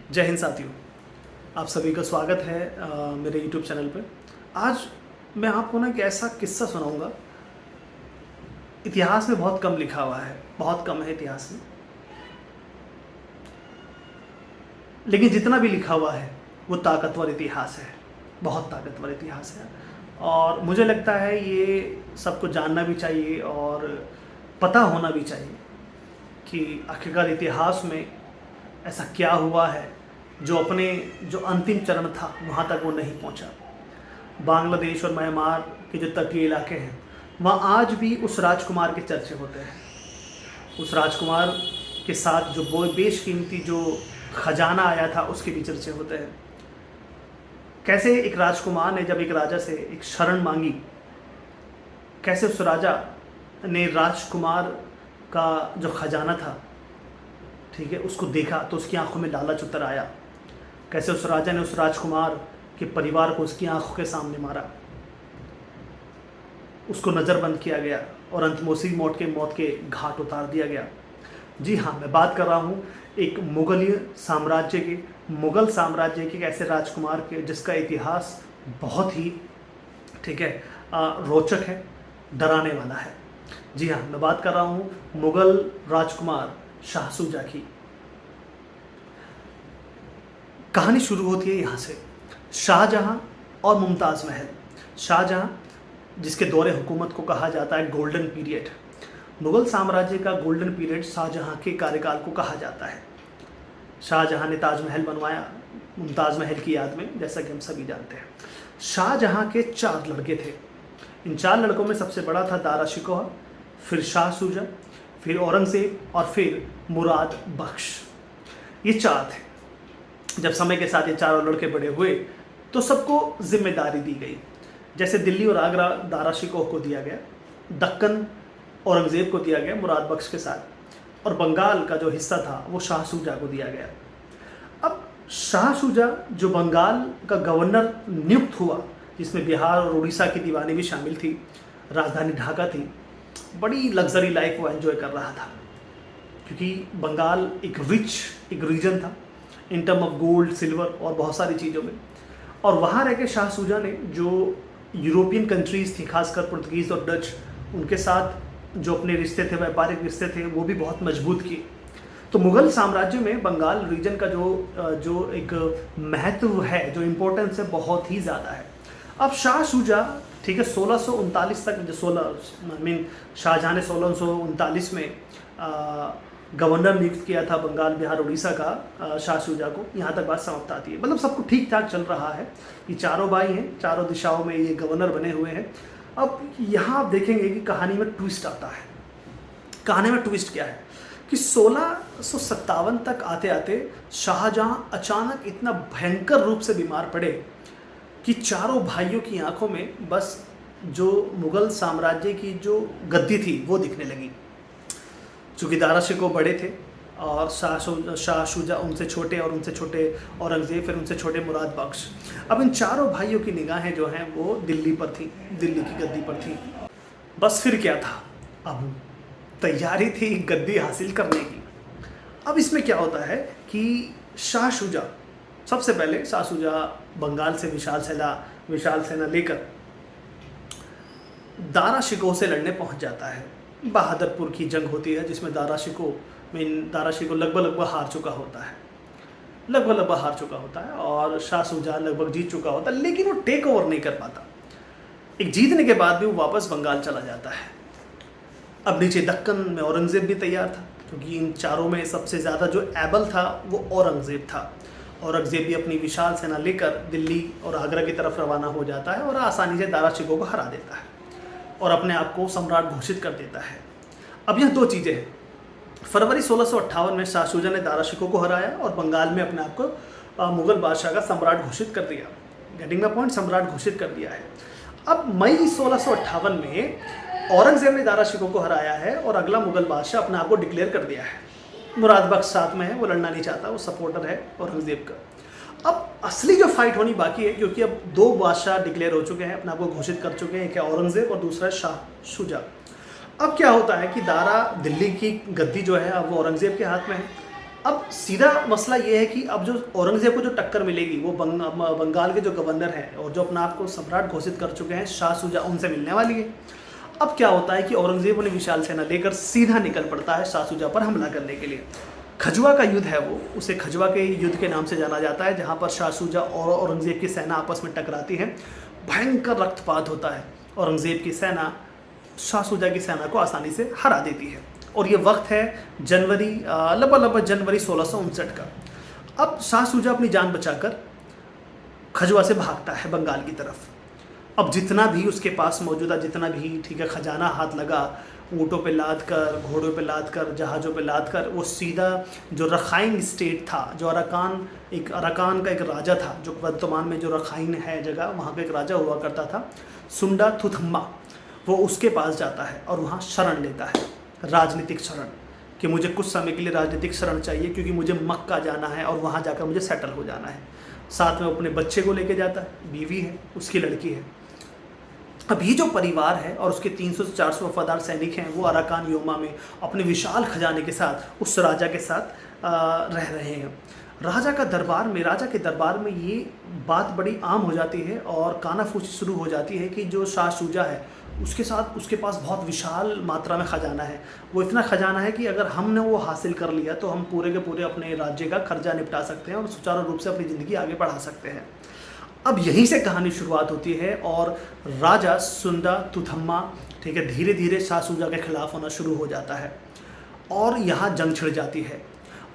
जय हिंद साथियों, आप सभी का स्वागत है मेरे YouTube चैनल पे। आज मैं आपको ना एक ऐसा किस्सा सुनाऊंगा। इतिहास में बहुत कम लिखा हुआ है, बहुत कम है इतिहास में, लेकिन जितना भी लिखा हुआ है वो ताकतवर इतिहास है, बहुत ताकतवर इतिहास है। और मुझे लगता है ये सबको जानना भी चाहिए और पता होना भी चाहिए कि आखिरकार इतिहास में ऐसा क्या हुआ है जो अंतिम चरण था वहाँ तक वो नहीं पहुँचा। बांग्लादेश और म्यांमार के जो तटीय इलाके हैं वहाँ आज भी उस राजकुमार के चर्चे होते हैं। उस राजकुमार के साथ जो बेशकीमती जो खजाना आया था उसके भी चर्चे होते हैं। कैसे एक राजकुमार ने जब एक राजा से एक शरण मांगी, कैसे उस राजा ने राजकुमार का जो खजाना था, ठीक है, उसको देखा तो उसकी आंखों में लालच उतर आया। कैसे उस राजा ने उस राजकुमार के परिवार को उसकी आंखों के सामने मारा, उसको नज़रबंद किया गया और अंतमोसी मौत के घाट उतार दिया गया। जी हाँ, मैं बात कर रहा हूँ एक मुग़ल साम्राज्य के ऐसे राजकुमार के जिसका इतिहास बहुत ही, ठीक है, रोचक है, डराने वाला है। जी हाँ, मैं बात कर रहा हूँ मुग़ल राजकुमार शाह शुजा की। कहानी शुरू होती है यहाँ से, शाहजहाँ और मुमताज़ महल। शाहजहाँ, जिसके दौरे हुकूमत को कहा जाता है गोल्डन पीरियड, मुग़ल साम्राज्य का गोल्डन पीरियड शाहजहाँ के कार्यकाल को कहा जाता है। शाहजहाँ ने ताजमहल बनवाया मुमताज़ महल की याद में, जैसा कि हम सभी जानते हैं। शाहजहाँ के 4 लड़के थे। इन 4 लड़कों में सबसे बड़ा था दारा शिकोह, फिर शाह शुजा, फिर औरंगज़ेब और फिर मुराद बख्श। ये 4 थे। जब समय के साथ ये चारों लड़के बड़े हुए तो सबको जिम्मेदारी दी गई। जैसे दिल्ली और आगरा दारा शिकोह को दिया गया, दक्कन औरंगज़ेब को दिया गया मुराद बख्श के साथ, और बंगाल का जो हिस्सा था वो शाह शुजा को दिया गया। अब शाह शुजा जो बंगाल का गवर्नर नियुक्त हुआ, जिसमें बिहार और उड़ीसा की दीवानी भी शामिल थी, राजधानी ढाका थी, बड़ी लग्जरी लाइफ वो एंजॉय कर रहा था, क्योंकि बंगाल एक रीजन था in term of gold, silver और बहुत सारी चीज़ों में। और वहाँ रह के शाह शुजा ने जो यूरोपियन कंट्रीज़ थी, खासकर पुर्तगीज़ और डच, उनके साथ जो अपने रिश्ते थे, व्यापारिक रिश्ते थे, वो भी बहुत मजबूत किए। तो मुग़ल साम्राज्य में बंगाल रीजन का जो एक महत्व है, जो इम्पोर्टेंस है, बहुत ही ज़्यादा है। अब शाह शुजा, ठीक है, 1639 तक, शाहजहाँ ने 1639 में गवर्नर नियुक्त किया था बंगाल, बिहार, उड़ीसा का शाह शुजा को। यहाँ तक बात समाप्त आती है, मतलब सब कुछ ठीक ठाक चल रहा है। ये चारों भाई हैं, चारों दिशाओं में ये गवर्नर बने हुए हैं। अब यहाँ आप देखेंगे कि कहानी में ट्विस्ट आता है। कहानी में ट्विस्ट क्या है कि 1657 तक आते आते शाहजहाँ अचानक इतना भयंकर रूप से बीमार पड़े कि चारों भाइयों की आंखों में बस जो मुग़ल साम्राज्य की जो गद्दी थी वो दिखने लगी। चूँकि दारा शिकोह बड़े थे और शाह शुजा उनसे छोटे, और उनसे छोटे औरंगज़ेब, फिर उनसे छोटे मुराद बख्श। अब इन चारों भाइयों की निगाहें जो हैं वो दिल्ली पर थी, दिल्ली की गद्दी पर थी। बस फिर क्या था, अब तैयारी थी गद्दी हासिल करने की। अब इसमें क्या होता है कि शाह शुजा, सबसे पहले शाह शुजा बंगाल से विशाल सेना लेकर दारा शिकोह से लड़ने पहुंच जाता है। बहादुरपुर की जंग होती है, जिसमें दारा शिकोह लगभग हार चुका होता है, और शाह शुजा लगभग जीत चुका होता है, लेकिन वो टेक ओवर नहीं कर पाता। एक जीतने के बाद भी वो वापस बंगाल चला जाता है। अब नीचे दक्कन में औरंगज़ेब भी तैयार था, क्योंकि इन चारों में सबसे ज़्यादा जो एबल था वो औरंगज़ेब था। औरंगज़ेब भी अपनी विशाल सेना लेकर दिल्ली और आगरा की तरफ रवाना हो जाता है और आसानी से दारा शिकोह को हरा देता है और अपने आप को सम्राट घोषित कर देता है। अब यह 2 चीज़ें हैं। फरवरी 1658 में शाह शुजा ने दारा शिकोह को हराया और बंगाल में अपने आप को मुग़ल बादशाह का सम्राट घोषित कर दिया। गेटिंग माय पॉइंट, सम्राट घोषित कर दिया है। अब मई 1658 में औरंगज़ेब ने दारा शिकोह को हराया है और अगला मुग़ल बादशाह अपने आप को डिक्लेयर कर दिया है। मुराद बख्श साथ में है, वो लड़ना नहीं चाहता, वो सपोर्टर है औरंगज़ेब का। अब असली जो फाइट होनी बाकी है, क्योंकि अब 2 बादशाह डिक्लेयर हो चुके हैं, अपने आप को घोषित कर चुके हैं, एक है औरंगज़ेब और दूसरा है शाह शुजा। अब क्या होता है कि दिल्ली की गद्दी जो है अब वो औरंगज़ेब के हाथ में है। अब सीधा मसला ये है कि अब जो औरंगज़ेब को जो टक्कर मिलेगी वो बंगाल के जो गवर्नर हैं और जो अपना आप को सम्राट घोषित कर चुके हैं शाह शुजा, उनसे मिलने वाली है। अब क्या होता है कि औरंगज़ेब उन्हें विशाल सेना लेकर सीधा निकल पड़ता है शाह शुजा पर हमला करने के लिए। खजुआ का युद्ध है वो, उसे खजुआ के युद्ध के नाम से जाना जाता है, जहाँ पर शाह शुजा और औरंगज़ेब की सेना आपस में टकराती है। भयंकर रक्तपात होता है। औरंगज़ेब की सेना शाह शुजा की सेना को आसानी से हरा देती है और ये वक्त है जनवरी लगभग जनवरी 1659 का। अब शाह शुजा अपनी जान बचाकर खजुआ से भागता है बंगाल की तरफ। अब जितना भी उसके पास मौजूदा जितना भी ठीक है खजाना हाथ लगा, ऊँटों पे लाद कर, घोड़ों पे लाद कर, जहाज़ों पे लाद कर, वो सीधा जो रखाइन स्टेट था, जो अराकान का एक राजा था, जो वर्तमान में जो रखाइन है जगह, वहाँ पे एक राजा हुआ करता था सुंडा थुथम्मा, वो उसके पास जाता है और वहाँ शरण लेता है, राजनीतिक शरण, कि मुझे कुछ समय के लिए राजनीतिक शरण चाहिए क्योंकि मुझे मक्का जाना है और वहाँ जाकर मुझे सेटल हो जाना है। साथ में अपने बच्चे को लेके जाता है, बीवी है, उसकी लड़की है। अब ये जो परिवार है और उसके 300 से 400 वफादार सैनिक हैं, वो अराकान योमा में अपने विशाल खजाने के साथ उस राजा के साथ रह रहे हैं। राजा के दरबार में ये बात बड़ी आम हो जाती है और कानाफूसी शुरू हो जाती है कि जो शाह शुजा है उसके पास बहुत विशाल मात्रा में ख़जाना है। वो इतना ख़जाना है कि अगर हमने वो हासिल कर लिया तो हम पूरे के पूरे अपने राज्य का कर्जा निपटा सकते हैं और सुचारू रूप से अपनी ज़िंदगी आगे बढ़ा सकते हैं। अब यहीं से कहानी शुरुआत होती है और राजा सुंडा तुथम्मा ठीक है धीरे धीरे शाह शुजा के खिलाफ होना शुरू हो जाता है और यहाँ जंग छिड़ जाती है।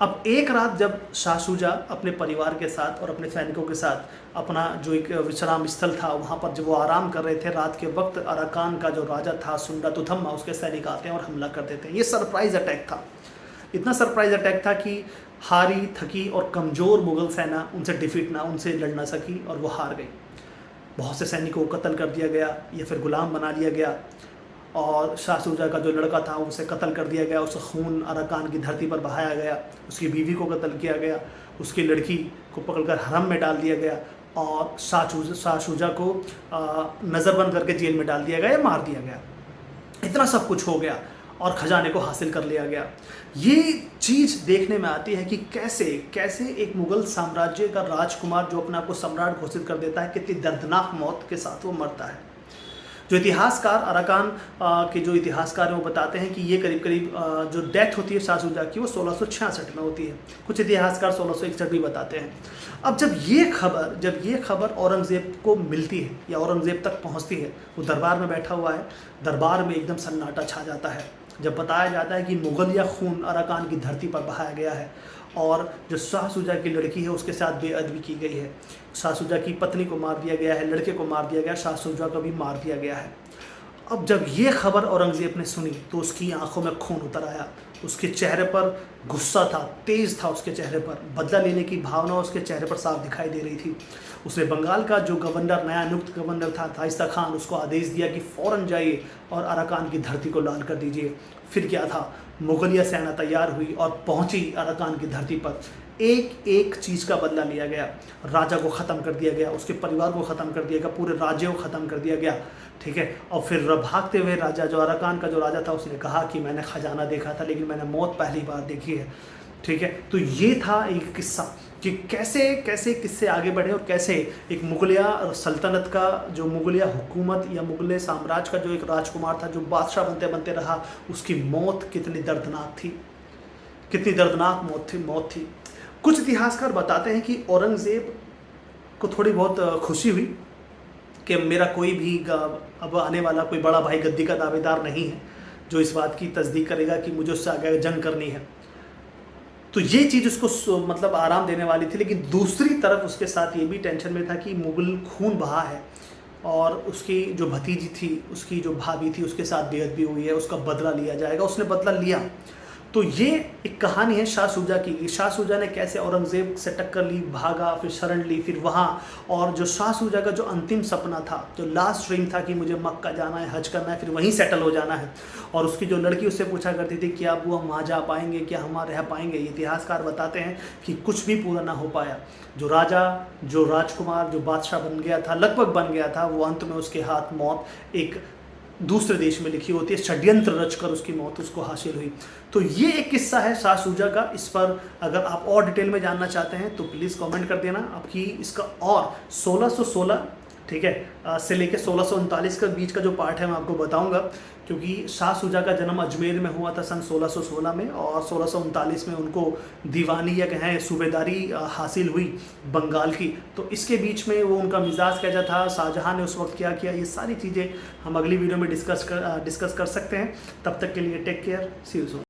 अब एक रात जब शाह शुजा अपने परिवार के साथ और अपने सैनिकों के साथ अपना जो एक विश्राम स्थल था वहाँ पर जब वो आराम कर रहे थे, रात के वक्त अराकान का जो राजा था सुंडा तुथम्मा, उसके सैनिक आते हैं और हमला कर देते हैं। ये सरप्राइज़ अटैक था, इतना सरप्राइज़ अटैक था कि हारी थकी और कमज़ोर मुग़ल सेना उनसे लड़ ना सकी और वो हार गई। बहुत से सैनिकों को कत्ल कर दिया गया या फिर गुलाम बना लिया गया और शाह शुजा का जो लड़का था उसे कत्ल कर दिया गया, उसका खून अराकान की धरती पर बहाया गया, उसकी बीवी को कत्ल किया गया, उसकी लड़की को पकड़कर हरम में डाल दिया गया और शाह शुजा को नज़रबंद करके जेल में डाल दिया गया या मार दिया गया। इतना सब कुछ हो गया और ख़जाने को हासिल कर लिया गया। ये चीज़ देखने में आती है कि कैसे एक मुग़ल साम्राज्य का राजकुमार जो अपने आप को सम्राट घोषित कर देता है, कितनी दर्दनाक मौत के साथ वो मरता है। जो इतिहासकार अराकान के जो इतिहासकार हैं वो बताते हैं कि ये करीब जो डेथ होती है शाह शुजा की वो 1666 में होती है। कुछ इतिहासकार 1661 भी बताते हैं। अब जब ये खबर औरंगज़ेब को मिलती है या औरंगज़ेब तक पहुंचती है, वो दरबार में बैठा हुआ है, दरबार में एकदम सन्नाटा छा जाता है जब बताया जाता है कि मुगलिया खून अराकान की धरती पर बहाया गया है और जो शाह शुजा की लड़की है उसके साथ बेअदबी की गई है। शाह शुजा की पत्नी को मार दिया गया है, लड़के को मार दिया गया, शाह शुजा को भी मार दिया गया है। अब जब ये खबर औरंगज़ेब ने सुनी तो उसकी आंखों में खून उतर आया, उसके चेहरे पर गुस्सा था, तेज़ था उसके चेहरे पर, बदला लेने की भावना उसके चेहरे पर साफ दिखाई दे रही थी। उसने बंगाल का जो गवर्नर नया नियुक्त गवर्नर था शाइस्ता खान, उसको आदेश दिया कि फ़ौरन जाइए और अराकान की धरती को लाल कर दीजिए। फिर क्या था, मुगलिया सेना तैयार हुई और पहुंची अराकान की धरती पर। एक एक चीज़ का बदला लिया गया, राजा को ख़त्म कर दिया गया, उसके परिवार को ख़त्म कर दिया गया, पूरे राज्य को ख़त्म कर दिया गया, ठीक है। और फिर भागते हुए राजा जो अराकान का जो राजा था उसने कहा कि मैंने खजाना देखा था लेकिन मैंने मौत पहली बार देखी है, ठीक है। तो ये था एक किस्सा कि कैसे किस्से आगे बढ़े और कैसे एक मुगलिया सल्तनत का जो मुगलिया हुकूमत या मुगल साम्राज्य का जो एक राजकुमार था जो बादशाह बनते बनते रहा, उसकी मौत कितनी दर्दनाक थी, कितनी दर्दनाक मौत थी। कुछ इतिहासकार बताते हैं कि औरंगज़ेब को थोड़ी बहुत खुशी हुई कि मेरा कोई भी अब आने वाला कोई बड़ा भाई गद्दी का दावेदार नहीं है जो इस बात की तस्दीक करेगा कि मुझे उससे आगे जंग करनी है। तो ये चीज़ उसको मतलब आराम देने वाली थी, लेकिन दूसरी तरफ उसके साथ ये भी टेंशन में था कि मुग़ल खून बहा है और उसकी जो भतीजी थी, उसकी जो भाभी थी, उसके साथ बेअदबी हुई है, उसका बदला लिया जाएगा। उसने बदला लिया। तो ये एक कहानी है शाह शुजा की। शाह शुजा ने कैसे औरंगज़ेब से टक्कर ली, भागा, फिर शरण ली, फिर वहाँ और जो शाह शुजा का जो अंतिम सपना था, जो लास्ट ड्रीम था कि मुझे मक्का जाना है, हज करना है, फिर वहीं सेटल हो जाना है, और उसकी जो लड़की उससे पूछा करती थी क्या वो हम वहाँ जा पाएंगे, क्या हम वहाँ रह पाएंगे। इतिहासकार बताते हैं कि कुछ भी पूरा ना हो पाया। जो राजा, जो राजकुमार, जो बादशाह बन गया था, लगभग बन गया था, वो अंत में उसके हाथ मौत एक दूसरे देश में लिखी होती है, षड्यंत्र रचकर उसकी मौत उसको हासिल हुई। तो ये एक किस्सा है शाह शुजा का। इस पर अगर आप और डिटेल में जानना चाहते हैं तो प्लीज़ कमेंट कर देना आपकी इसका। और 1616 ठीक है से लेकर 1639 के बीच का जो पार्ट है मैं आपको बताऊंगा, क्योंकि शाह शुजा का जन्म अजमेर में हुआ था सन 1616 में, और 1639 में उनको दीवानी या कहें सूबेदारी हासिल हुई बंगाल की। तो इसके बीच में वो उनका मिजाज कैसा था, शाहजहां ने उस वक्त क्या किया, ये सारी चीज़ें हम अगली वीडियो में डिस्कस कर सकते हैं। तब तक के लिए take care, see you soon.